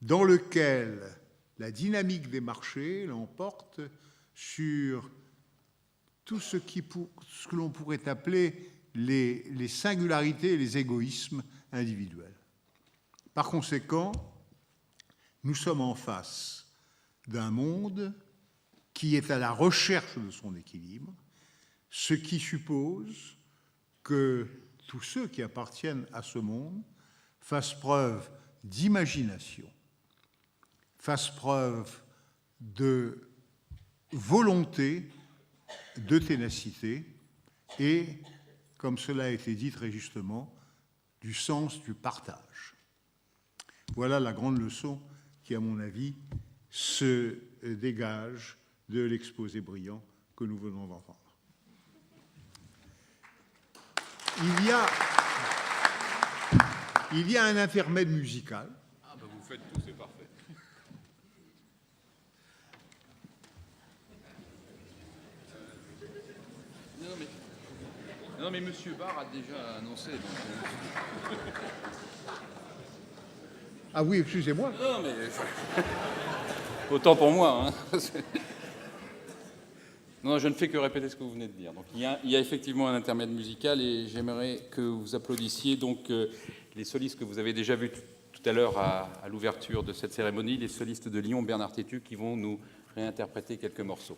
dans lequel la dynamique des marchés l'emporte sur tout ce que l'on pourrait appeler les singularités et les égoïsmes individuels. Par conséquent, nous sommes en face d'un monde qui est à la recherche de son équilibre, ce qui suppose que tous ceux qui appartiennent à ce monde fassent preuve d'imagination, fassent preuve de volonté, de ténacité et, comme cela a été dit très justement, du sens du partage. Voilà la grande leçon qui, à mon avis, se dégage de l'exposé brillant que nous venons d'entendre. Il y a un intermède musical. Ah ben vous faites tout, c'est parfait. Non mais Monsieur Barr a déjà annoncé. Donc, Ah oui, excusez-moi. Non mais autant pour moi. Hein. Non, je ne fais que répéter ce que vous venez de dire. Donc, il y a effectivement un intermède musical et j'aimerais que vous applaudissiez donc les solistes que vous avez déjà vus tout à l'heure à l'ouverture de cette cérémonie, les solistes de Lyon, Bernard Tétu, qui vont nous réinterpréter quelques morceaux.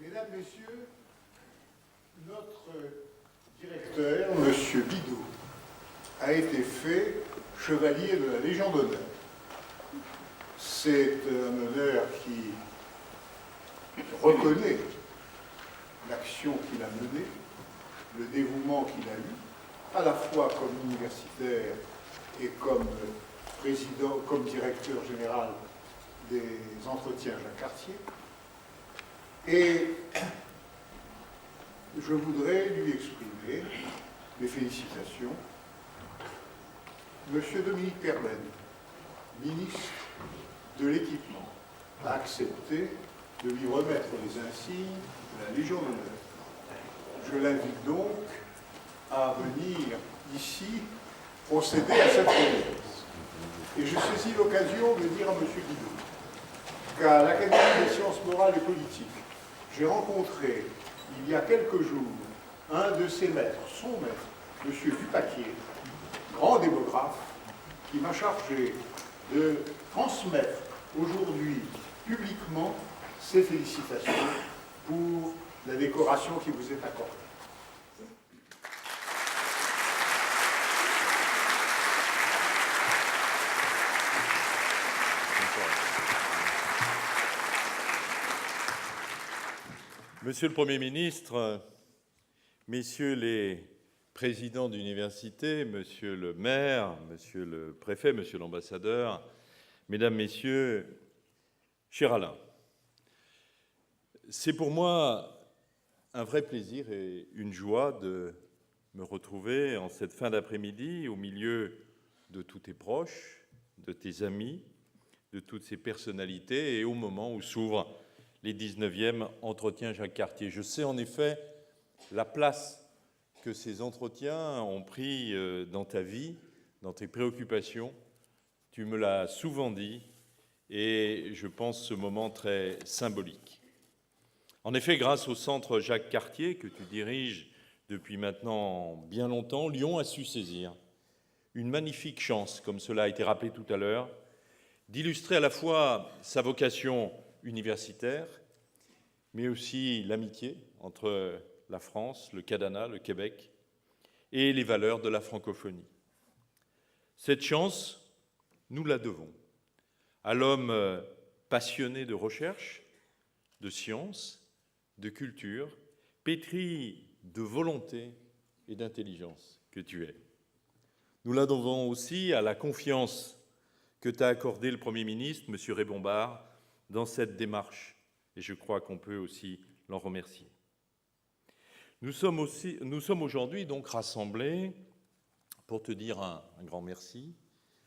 Mesdames, Messieurs, notre directeur, M. Bidot, a été fait chevalier de la Légion d'honneur. C'est un honneur qui reconnaît l'action qu'il a menée, le dévouement qu'il a eu, à la fois comme universitaire et comme président, comme directeur général des entretiens Jacques Cartier. Et je voudrais lui exprimer mes félicitations. Monsieur Dominique Perben, ministre de l'Équipement, a accepté de lui remettre les insignes de la Légion d'honneur. Je l'invite donc à venir ici procéder à cette remise. Et je saisis l'occasion de dire à M. Bidot qu'à l'Académie des sciences morales et politiques, j'ai rencontré, il y a quelques jours, un de ses maîtres, son maître, M. Dupaquier, grand démographe, qui m'a chargé de transmettre aujourd'hui publiquement ses félicitations pour la décoration qui vous est accordée. Monsieur le Premier ministre, messieurs les présidents d'université, monsieur le maire, monsieur le préfet, monsieur l'ambassadeur, mesdames, messieurs, cher Alain, c'est pour moi un vrai plaisir et une joie de me retrouver en cette fin d'après-midi au milieu de tous tes proches, de tes amis, de toutes ces personnalités et au moment où s'ouvrent les 19e entretiens Jacques Cartier. Je sais en effet la place que ces entretiens ont pris dans ta vie, dans tes préoccupations. Tu me l'as souvent dit et je pense ce moment très symbolique. En effet, grâce au centre Jacques Cartier que tu diriges depuis maintenant bien longtemps, Lyon a su saisir une magnifique chance, comme cela a été rappelé tout à l'heure, d'illustrer à la fois sa vocation universitaire, mais aussi l'amitié entre la France, le Canada, le Québec, et les valeurs de la francophonie. Cette chance, nous la devons à l'homme passionné de recherche, de science, de culture, pétri de volonté et d'intelligence que tu es. Nous la devons aussi à la confiance que t'a accordée le Premier ministre, M. Ré-Bombard, dans cette démarche, et je crois qu'on peut aussi l'en remercier. Nous sommes aujourd'hui donc rassemblés pour te dire un grand merci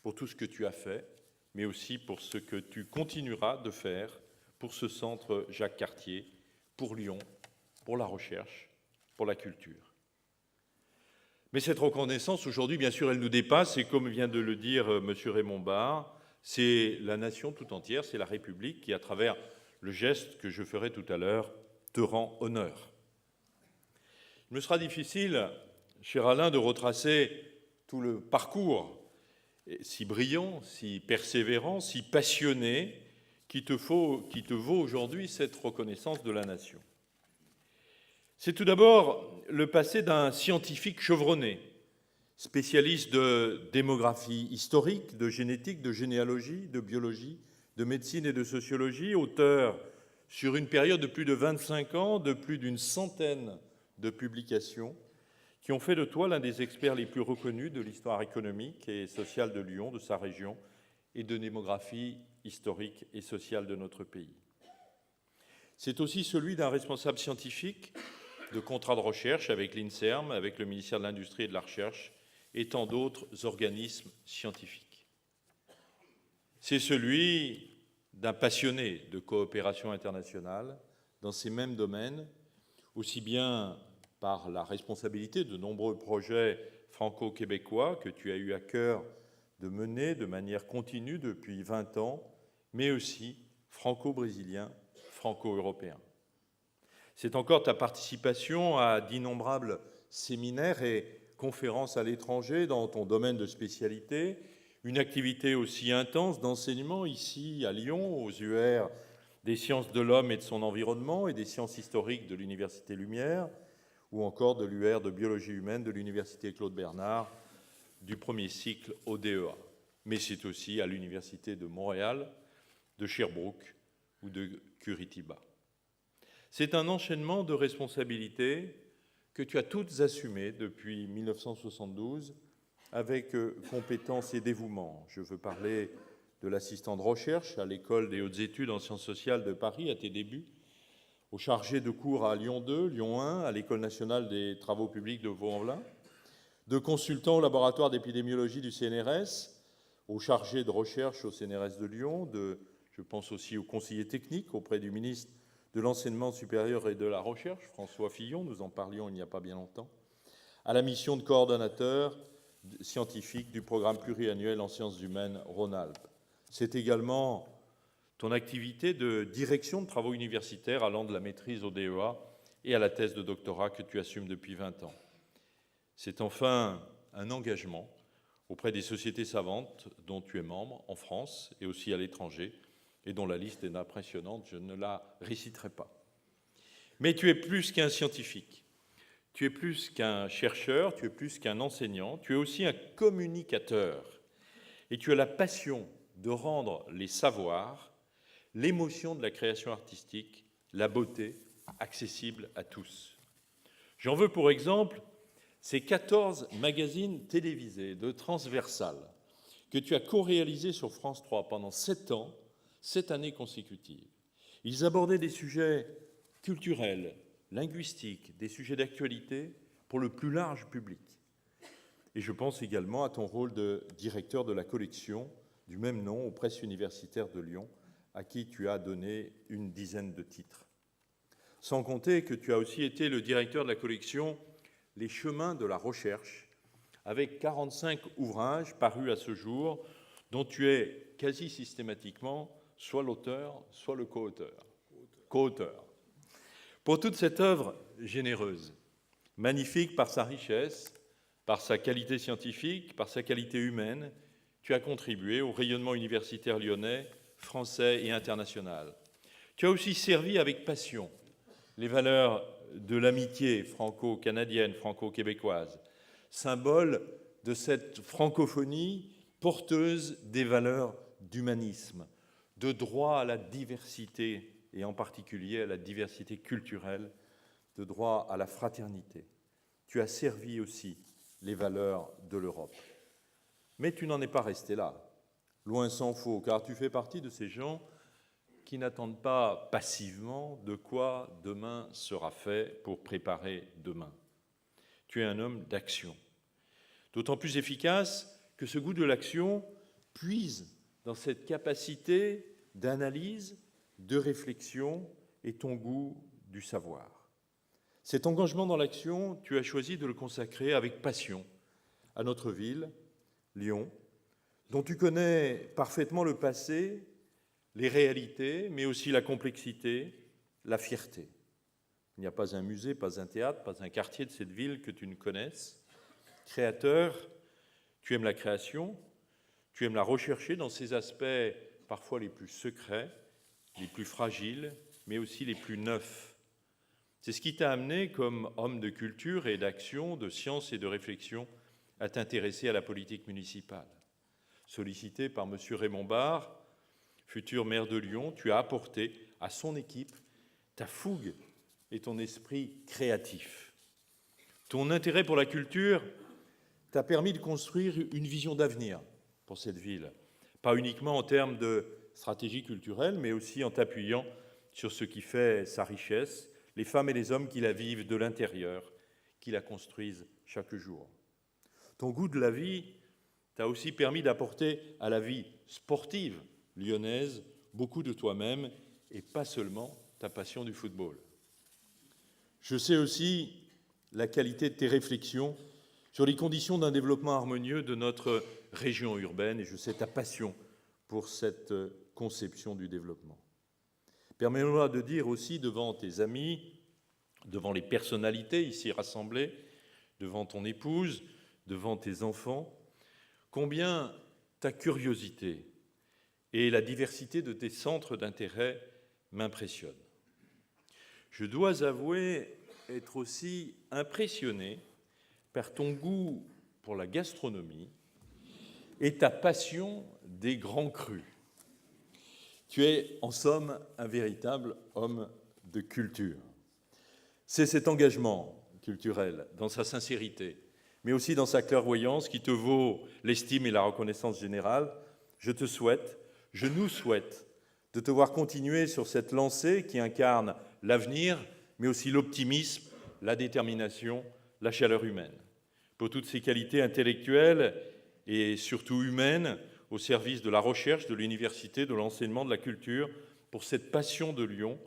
pour tout ce que tu as fait, mais aussi pour ce que tu continueras de faire pour ce centre Jacques Cartier, pour Lyon, pour la recherche, pour la culture. Mais cette reconnaissance, aujourd'hui, bien sûr, elle nous dépasse, et comme vient de le dire M. Raymond Barre, c'est la nation tout entière, c'est la République qui, à travers le geste que je ferai tout à l'heure, te rend honneur. Il me sera difficile, cher Alain, de retracer tout le parcours si brillant, si persévérant, si passionné qui te vaut aujourd'hui cette reconnaissance de la nation. C'est tout d'abord le passé d'un scientifique chevronné, spécialiste de démographie historique, de génétique, de généalogie, de biologie, de médecine et de sociologie, auteur sur une période de plus de 25 ans, de plus d'une centaine de publications, qui ont fait de toi l'un des experts les plus reconnus de l'histoire économique et sociale de Lyon, de sa région, et de démographie historique et sociale de notre pays. C'est aussi celui d'un responsable scientifique de contrats de recherche avec l'INSERM, avec le ministère de l'Industrie et de la Recherche, et tant d'autres organismes scientifiques. C'est celui d'un passionné de coopération internationale dans ces mêmes domaines, aussi bien par la responsabilité de nombreux projets franco-québécois que tu as eu à cœur de mener de manière continue depuis 20 ans, mais aussi franco-brésilien, franco-européen. C'est encore ta participation à d'innombrables séminaires et conférences à l'étranger dans ton domaine de spécialité, une activité aussi intense d'enseignement ici à Lyon, aux UR des sciences de l'homme et de son environnement et des sciences historiques de l'Université Lumière, ou encore de l'UR de biologie humaine de l'Université Claude Bernard, du premier cycle au DEA. Mais c'est aussi à l'Université de Montréal, de Sherbrooke ou de Curitiba. C'est un enchaînement de responsabilités que tu as toutes assumées depuis 1972 avec compétence et dévouement. Je veux parler de l'assistant de recherche à l'École des hautes études en sciences sociales de Paris à tes débuts, au chargé de cours à Lyon 2, Lyon 1, à l'École nationale des travaux publics de Vaux-en-Velin, de consultant au laboratoire d'épidémiologie du CNRS, au chargé de recherche au CNRS de Lyon, je pense aussi au conseiller technique auprès du ministre de l'Enseignement supérieur et de la Recherche, François Fillon, nous en parlions il n'y a pas bien longtemps, à la mission de coordonnateur scientifique du programme pluriannuel en sciences humaines Rhône-Alpes. C'est également ton activité de direction de travaux universitaires allant de la maîtrise au DEA et à la thèse de doctorat que tu assumes depuis 20 ans. C'est enfin un engagement auprès des sociétés savantes dont tu es membre en France et aussi à l'étranger, et dont la liste est impressionnante, je ne la réciterai pas. Mais tu es plus qu'un scientifique, tu es plus qu'un chercheur, tu es plus qu'un enseignant, tu es aussi un communicateur, et tu as la passion de rendre les savoirs, l'émotion de la création artistique, la beauté, accessible à tous. J'en veux pour exemple ces 14 magazines télévisés de Transversal que tu as co-réalisés sur France 3 pendant 7 ans, 7 années consécutives. Ils abordaient des sujets culturels, linguistiques, des sujets d'actualité pour le plus large public. Et je pense également à ton rôle de directeur de la collection du même nom aux presses universitaires de Lyon, à qui tu as donné une dizaine de titres. Sans compter que tu as aussi été le directeur de la collection Les chemins de la recherche, avec 45 ouvrages parus à ce jour, dont tu es quasi systématiquement soit l'auteur, soit le co-auteur. Pour toute cette œuvre généreuse, magnifique par sa richesse, par sa qualité scientifique, par sa qualité humaine, tu as contribué au rayonnement universitaire lyonnais, français et international. Tu as aussi servi avec passion les valeurs de l'amitié franco-canadienne, franco-québécoise, symbole de cette francophonie porteuse des valeurs d'humanisme, de droit à la diversité, et en particulier à la diversité culturelle, de droit à la fraternité. Tu as servi aussi les valeurs de l'Europe. Mais tu n'en es pas resté là, loin s'en faut, car tu fais partie de ces gens qui n'attendent pas passivement de quoi demain sera fait pour préparer demain. Tu es un homme d'action. d'autant plus efficace que ce goût de l'action puise dans cette capacité d'analyse, de réflexion et ton goût du savoir. Cet engagement dans l'action, tu as choisi de le consacrer avec passion à notre ville, Lyon, dont tu connais parfaitement le passé, les réalités, mais aussi la complexité, la fierté. Il n'y a pas un musée, pas un théâtre, pas un quartier de cette ville que tu ne connaisses. Créateur, tu aimes la création, tu aimes la rechercher dans ses aspects parfois les plus secrets, les plus fragiles, mais aussi les plus neufs. C'est ce qui t'a amené, comme homme de culture et d'action, de science et de réflexion, à t'intéresser à la politique municipale. Sollicité par M. Raymond Barre, futur maire de Lyon, tu as apporté à son équipe ta fougue et ton esprit créatif. Ton intérêt pour la culture t'a permis de construire une vision d'avenir pour cette ville, pas uniquement en termes de stratégie culturelle, mais aussi en t'appuyant sur ce qui fait sa richesse, les femmes et les hommes qui la vivent de l'intérieur, qui la construisent chaque jour. Ton goût de la vie t'a aussi permis d'apporter à la vie sportive lyonnaise beaucoup de toi-même et pas seulement ta passion du football. Je sais aussi la qualité de tes réflexions sur les conditions d'un développement harmonieux de notre région urbaine et je sais ta passion pour cette conception du développement. Permets-moi de dire aussi devant tes amis, devant les personnalités ici rassemblées, devant ton épouse, devant tes enfants, combien ta curiosité et la diversité de tes centres d'intérêt m'impressionnent. Je dois avouer être aussi impressionné par ton goût pour la gastronomie et ta passion des grands crus. Tu es, en somme, un véritable homme de culture. C'est cet engagement culturel, dans sa sincérité, mais aussi dans sa clairvoyance, qui te vaut l'estime et la reconnaissance générale. Je nous souhaite de te voir continuer sur cette lancée qui incarne l'avenir, mais aussi l'optimisme, la détermination, la chaleur humaine. Pour toutes ces qualités intellectuelles et surtout humaines, au service de la recherche, de l'université, de l'enseignement, de la culture, pour cette passion de Lyon,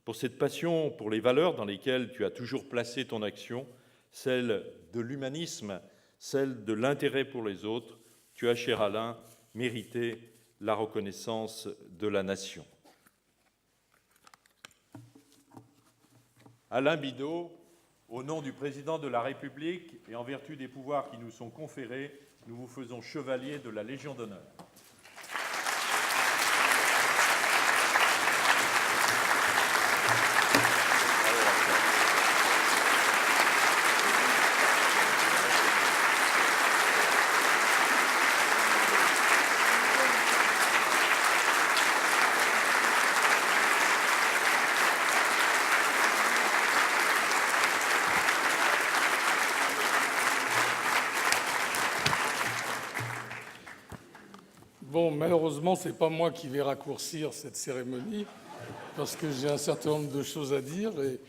pour cette passion pour les valeurs dans lesquelles tu as toujours placé ton action, celle de l'humanisme, celle de l'intérêt pour les autres, tu as, cher Alain, mérité la reconnaissance de la nation. Alain Bidault, au nom du Président de la République et en vertu des pouvoirs qui nous sont conférés, nous vous faisons chevalier de la Légion d'honneur. Bon, malheureusement, ce n'est pas moi qui vais raccourcir cette cérémonie, parce que j'ai un certain nombre de choses à dire, et